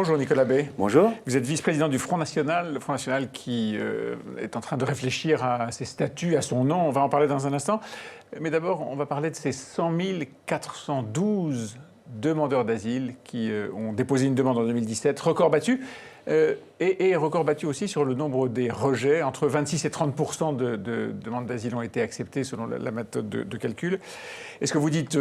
Bonjour Nicolas Bay. Bonjour. Vous êtes vice-président du Front National, le Front National qui est en train de réfléchir à ses statuts, à son nom. On va en parler dans un instant. Mais d'abord, on va parler de ces 100 412 demandeurs d'asile qui ont déposé une demande en 2017, record battu. Et record battu aussi sur le nombre des rejets. Entre 26 et 30% de demandes d'asile ont été acceptées selon la méthode de calcul. Est-ce que vous dites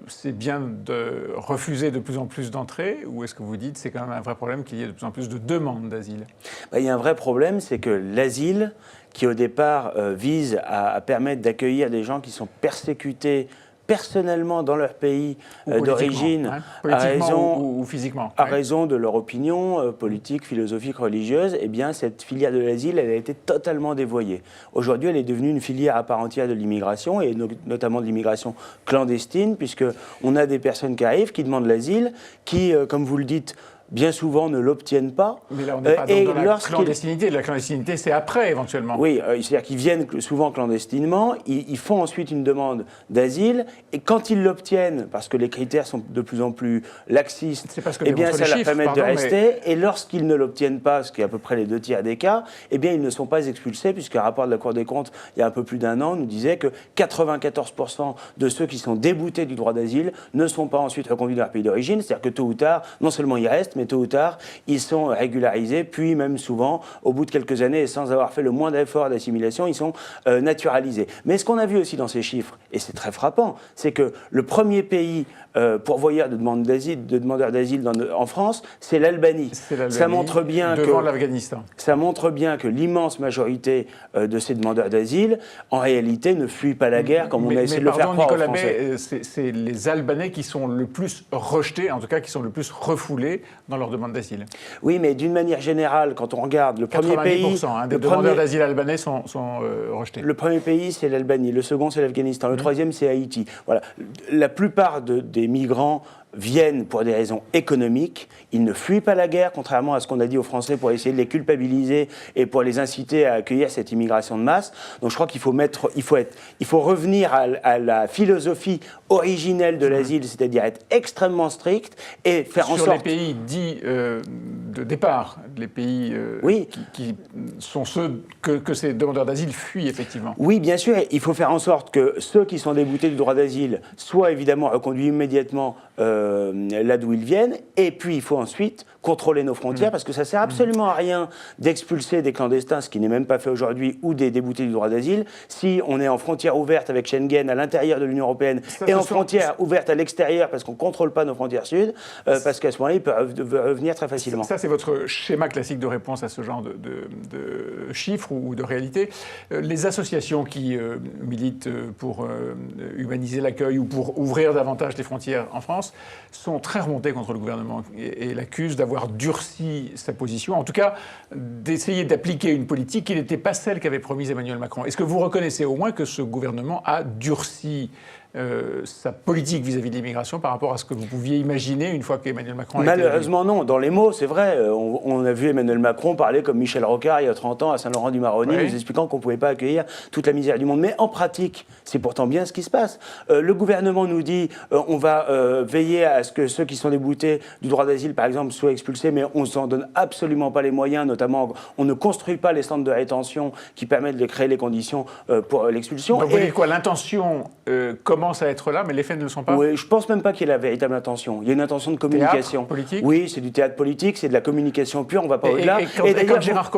c'est bien de refuser de plus en plus d'entrées, ou est-ce que vous dites c'est quand même un vrai problème qu'il y ait de plus en plus de demandes d'asile? Il y a un vrai problème, c'est que l'asile, qui au départ vise à permettre d'accueillir des gens qui sont persécutés personnellement dans leur pays d'origine, ou physiquement, à raison de leur opinion politique, philosophique, religieuse, eh bien cette filière de l'asile, elle a été totalement dévoyée. Aujourd'hui, elle est devenue une filière à part entière de l'immigration, et notamment de l'immigration clandestine, puisqu'on a des personnes qui arrivent, qui demandent l'asile, qui, comme vous le dites, bien souvent ne l'obtiennent pas. Mais là, on n'est pas dans la clandestinité. La clandestinité, c'est après, éventuellement. Oui, c'est-à-dire qu'ils viennent souvent clandestinement, ils font ensuite une demande d'asile, et quand ils l'obtiennent, parce que les critères sont de plus en plus laxistes, eh bien, ça leur permet de rester. Et lorsqu'ils ne l'obtiennent pas, ce qui est à peu près les 2 tiers des cas, eh bien, ils ne sont pas expulsés, puisqu'un rapport de la Cour des comptes, il y a un peu plus d'1 an, nous disait que 94% de ceux qui sont déboutés du droit d'asile ne sont pas ensuite reconduits dans leur pays d'origine. C'est-à-dire que tôt ou tard, non seulement ils restent, mais tôt ou tard, ils sont régularisés, puis même souvent, au bout de quelques années, et sans avoir fait le moindre effort d'assimilation, ils sont naturalisés. Mais ce qu'on a vu aussi dans ces chiffres, et c'est très frappant, c'est que le premier pays pourvoyeur de demandeurs d'asile en France, c'est l'Albanie. Ça montre bien devant l'Afghanistan. Ça montre bien que l'immense majorité de ces demandeurs d'asile, en réalité, ne fuient pas la guerre comme on a essayé de le faire croire aux Français. C'est les Albanais qui sont le plus rejetés, en tout cas qui sont le plus refoulés dans leur demande d'asile. Oui, mais d'une manière générale, quand on regarde le premier pays... des demandeurs d'asile albanais sont rejetés. Le premier pays, c'est l'Albanie. Le second, c'est l'Afghanistan. Le troisième, c'est Haïti. Voilà. La plupart des migrants viennent pour des raisons économiques. Ils ne fuient pas la guerre, contrairement à ce qu'on a dit aux Français pour essayer de les culpabiliser et pour les inciter à accueillir cette immigration de masse. Donc je crois qu'il faut revenir à la philosophie originelle de l'asile, c'est-à-dire être extrêmement strict et faire en sorte... Sur les pays dits de départ, les pays qui sont ceux que ces demandeurs d'asile fuient effectivement. Oui, bien sûr. Il faut faire en sorte que ceux qui sont déboutés du droit d'asile soient évidemment reconduits immédiatement là d'où ils viennent, et puis il faut ensuite contrôler nos frontières, parce que ça ne sert absolument à rien d'expulser des clandestins, ce qui n'est même pas fait aujourd'hui, ou des déboutés du droit d'asile, si on est en frontière ouverte avec Schengen à l'intérieur de l'Union européenne et en frontière ouverte à l'extérieur, parce qu'on ne contrôle pas nos frontières sud, parce qu'à ce moment-là, ils peuvent revenir très facilement. Ça, c'est votre schéma classique de réponse à ce genre de chiffres ou de réalité. Les associations qui militent pour humaniser l'accueil ou pour ouvrir davantage les frontières en France sont très remontées contre le gouvernement et l'accusent d'avoir durci sa position, en tout cas d'essayer d'appliquer une politique qui n'était pas celle qu'avait promise Emmanuel Macron. Est-ce que vous reconnaissez au moins que ce gouvernement a durci sa politique vis-à-vis de l'immigration par rapport à ce que vous pouviez imaginer une fois qu'Emmanuel Macron a été élu? Malheureusement non, dans les mots c'est vrai, on a vu Emmanuel Macron parler comme Michel Rocard il y a 30 ans à Saint-Laurent-du-Maroni, nous expliquant qu'on ne pouvait pas accueillir toute la misère du monde. Mais en pratique, c'est pourtant bien ce qui se passe. Le gouvernement nous dit on va veiller à ce que ceux qui sont déboutés du droit d'asile par exemple soient expulsés, mais on ne s'en donne absolument pas les moyens, notamment on ne construit pas les centres de rétention qui permettent de créer les conditions pour l'expulsion. Donc vous dites quoi, l'intention commence à être là, mais les faits ne le sont pas? Oui, je ne pense même pas qu'il y ait la véritable intention. Il y a une intention de communication. Théâtre politique? Oui, c'est du théâtre politique, c'est de la communication pure, on ne va pas au-delà. Quand Gérard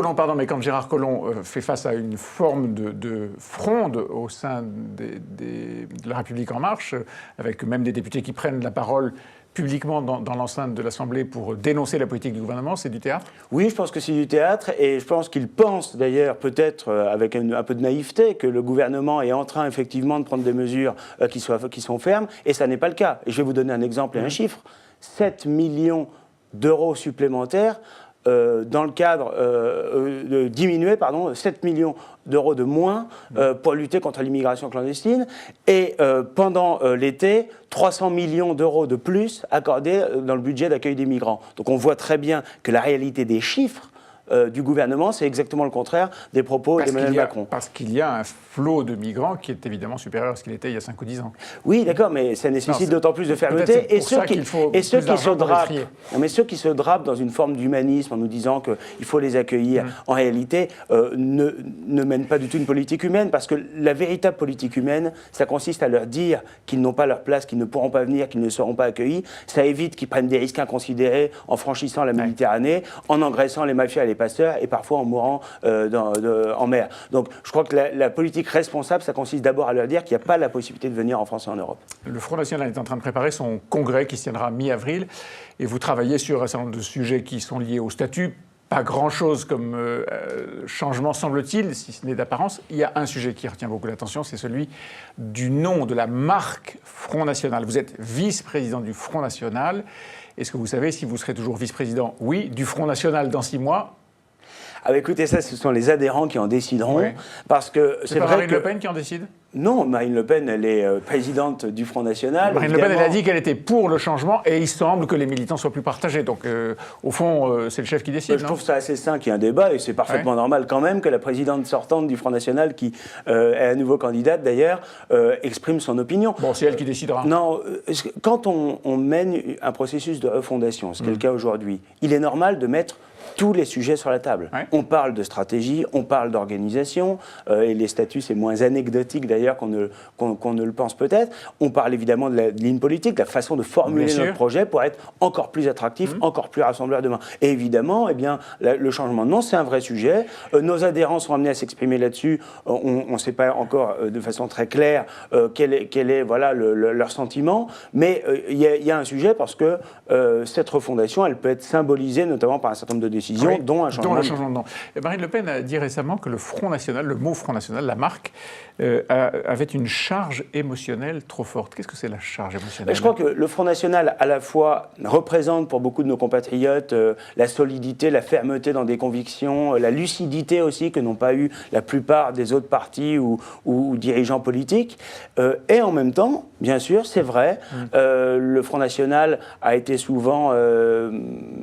Collomb fait face à une forme de fronde au sein de la République En Marche, avec même des députés qui prennent la parole publiquement dans l'enceinte de l'Assemblée pour dénoncer la politique du gouvernement, c'est du théâtre? Oui, je pense que c'est du théâtre, et je pense qu'il pense d'ailleurs, peut-être avec un peu de naïveté, que le gouvernement est en train effectivement de prendre des mesures qui sont fermes, et ça n'est pas le cas. Et je vais vous donner un exemple et un chiffre. 7 millions d'euros supplémentaires dans le cadre de diminuer, 7 millions d'euros de moins pour lutter contre l'immigration clandestine, et pendant l'été, 300 millions d'euros de plus accordés dans le budget d'accueil des migrants. Donc on voit très bien que la réalité des chiffres du gouvernement, c'est exactement le contraire des propos d'Emmanuel Macron. Parce qu'il y a un flot de migrants qui est évidemment supérieur à ce qu'il était il y a 5 ou 10 ans. Oui, d'accord, mais ça nécessite d'autant plus de fermeté. Et ceux qui se drapent dans une forme d'humanisme en nous disant qu'il faut les accueillir, en réalité, ne mènent pas du tout une politique humaine, parce que la véritable politique humaine, ça consiste à leur dire qu'ils n'ont pas leur place, qu'ils ne pourront pas venir, qu'ils ne seront pas accueillis. Ça évite qu'ils prennent des risques inconsidérés en franchissant la Méditerranée, en engraissant les mafias et les passeurs, et parfois en mourant en mer. Donc je crois que la politique responsable, ça consiste d'abord à leur dire qu'il n'y a pas la possibilité de venir en France et en Europe. Le Front National est en train de préparer son congrès qui se tiendra mi-avril, et vous travaillez sur un certain nombre de sujets qui sont liés au statut. Pas grand-chose comme changement, semble-t-il, si ce n'est d'apparence. Il y a un sujet qui retient beaucoup l'attention, c'est celui du nom, de la marque Front National. Vous êtes vice-président du Front National. Est-ce que vous savez si vous serez toujours vice-président, oui, du Front National dans 6 mois ? Ah bah écoutez, ça, ce sont les adhérents qui en décideront. Oui. Parce que c'est pas Marine Le Pen qui en décide ? Non, Marine Le Pen, elle est présidente du Front National. Marine Le Pen, elle a dit qu'elle était pour le changement, et il semble que les militants soient plus partagés. Donc, au fond, c'est le chef qui décide. Je trouve ça assez sain qu'il y ait un débat, et c'est parfaitement normal quand même que la présidente sortante du Front National, qui est à nouveau candidate d'ailleurs, exprime son opinion. Bon, c'est elle qui décidera. Non, quand on mène un processus de refondation, c'est le cas aujourd'hui, il est normal de mettre tous les sujets sur la table. Ouais. On parle de stratégie, on parle d'organisation, et les statuts, c'est moins anecdotique d'ailleurs qu'on ne le pense peut-être. On parle évidemment de la ligne politique, de la façon de formuler notre projet pour être encore plus attractif, encore plus rassembleur demain. Et évidemment, eh bien, le changement de nom, c'est un vrai sujet. Nos adhérents sont amenés à s'exprimer là-dessus. On ne sait pas encore de façon très claire quel est voilà, leur sentiment, mais il y a un sujet parce que cette refondation, elle peut être symbolisée notamment par un certain nombre de décisions, dont un changement de nom. Marine Le Pen a dit récemment que le Front National, le mot Front National, la marque, avait une charge émotionnelle trop forte. Qu'est-ce que c'est la charge émotionnelle ? Je crois que le Front National, à la fois, représente pour beaucoup de nos compatriotes la solidité, la fermeté dans des convictions, la lucidité aussi que n'ont pas eu la plupart des autres partis ou dirigeants politiques. Et en même temps, bien sûr, c'est vrai, le Front National a été souvent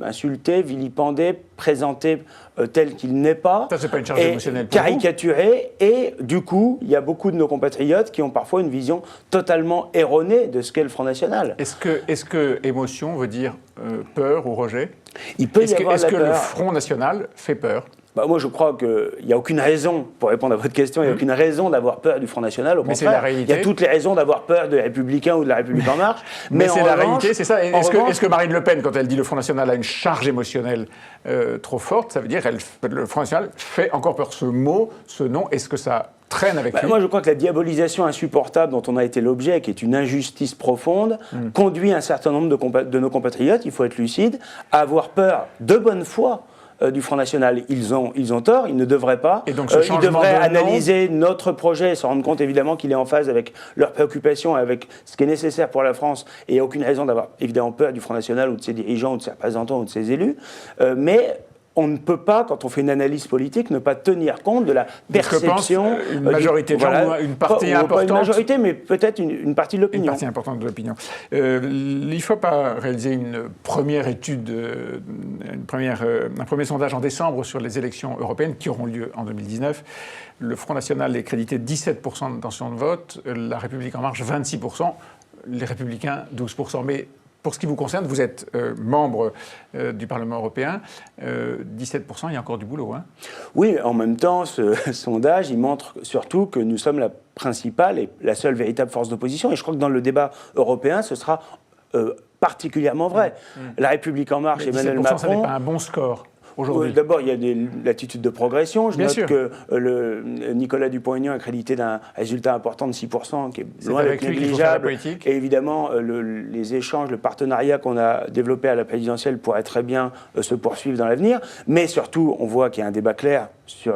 insulté, vilipendé, présenté tel qu'il n'est pas, ça, c'est pas une charge émotionnelle pour caricaturé, et du coup, il y a beaucoup de nos compatriotes qui ont parfois une vision totalement erronée de ce qu'est le Front National. Est-ce que émotion veut dire peur ou rejet ? Il peut y avoir Est-ce que le Front National fait peur ? Moi, je crois qu'il n'y a aucune raison, pour répondre à votre question, il n'y a aucune raison d'avoir peur du Front National. Au contraire, il y a toutes les raisons d'avoir peur des Républicains ou de la République En Marche. Mais c'est la réalité, c'est ça. Est-ce que Marine Le Pen, quand elle dit le Front National a une charge émotionnelle trop forte, ça veut dire que le Front National fait encore peur ? Ce mot, ce nom, est-ce que ça traîne avec lui ? Moi, je crois que la diabolisation insupportable dont on a été l'objet, qui est une injustice profonde, conduit un certain nombre de nos compatriotes, il faut être lucide, à avoir peur de bonne foi du Front National. Ils ont tort, ils ne devraient pas. Et donc ils devraient analyser notre projet et se rendre compte évidemment qu'il est en phase avec leurs préoccupations, avec ce qui est nécessaire pour la France. Et il n'y a aucune raison d'avoir évidemment peur du Front National ou de ses dirigeants ou de ses représentants ou de ses élus. Mais on ne peut pas, quand on fait une analyse politique, ne pas tenir compte de la perception. Une majorité de gens, une partie importante. Pas une majorité, mais peut-être une partie de l'opinion. Une partie importante de l'opinion. L'IFOP a réalisé une première étude, un premier sondage en décembre sur les élections européennes qui auront lieu en 2019. Le Front National est crédité 17% d'intention de vote, la République En Marche 26%, les Républicains 12%. Mais pour ce qui vous concerne, vous êtes membre du Parlement européen. 17%, il y a encore du boulot. Hein ? Oui, en même temps, ce sondage, il montre surtout que nous sommes la principale et la seule véritable force d'opposition. Et je crois que dans le débat européen, ce sera particulièrement vrai. La République En Marche, Emmanuel Macron... ça n'est pas un bon score. D'abord, il y a des latitudes de progression. Je note que Nicolas Dupont-Aignan est crédité d'un résultat important de 6%, qui est loin d'être négligeable. Et évidemment, les échanges, le partenariat qu'on a développé à la présidentielle pourrait très bien se poursuivre dans l'avenir. Mais surtout, on voit qu'il y a un débat clair sur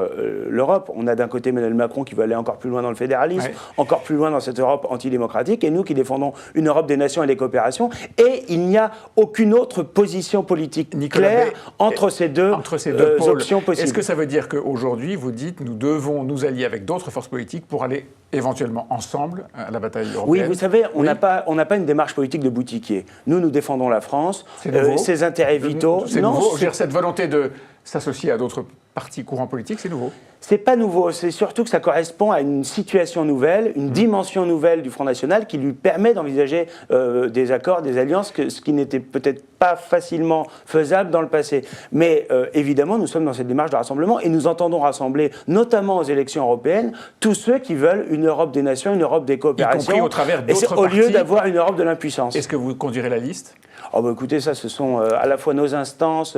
l'Europe. On a d'un côté Emmanuel Macron qui veut aller encore plus loin dans le fédéralisme, encore plus loin dans cette Europe antidémocratique, et nous qui défendons une Europe des nations et des coopérations. Et il n'y a aucune autre position politique claire entre ces deux options possibles. Est-ce que ça veut dire qu'aujourd'hui, vous dites, nous devons nous allier avec d'autres forces politiques pour aller éventuellement ensemble à la bataille européenne? Oui, vous savez, on n'a pas une démarche politique de boutiquier. Nous défendons la France, ses intérêts vitaux. C'est nouveau. Cette volonté s'associer à d'autres partis courants politiques, c'est nouveau? C'est pas nouveau, c'est surtout que ça correspond à une situation nouvelle, une dimension nouvelle du Front National qui lui permet d'envisager des accords, des alliances, ce qui n'était peut-être pas facilement faisable dans le passé. Mais évidemment, nous sommes dans cette démarche de rassemblement et nous entendons rassembler, notamment aux élections européennes, tous ceux qui veulent une Europe des nations, une Europe des coopérations, y compris au travers d'autres partis, au lieu d'avoir une Europe de l'impuissance. Est-ce que vous conduirez la liste? Oh bah écoutez, ça, ce sont à la fois nos instances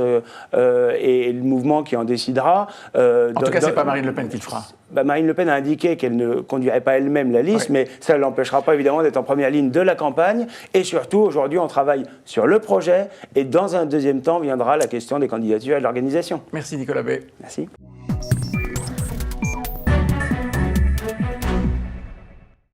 et le mouvement qui en décidera. En tout cas, ce n'est pas Marine Le Pen qui le fera. Marine Le Pen a indiqué qu'elle ne conduirait pas elle-même la liste, mais ça ne l'empêchera pas évidemment d'être en première ligne de la campagne. Et surtout, aujourd'hui, on travaille sur le projet et dans un deuxième temps viendra la question des candidatures et de l'organisation. Merci Nicolas Bay. Merci.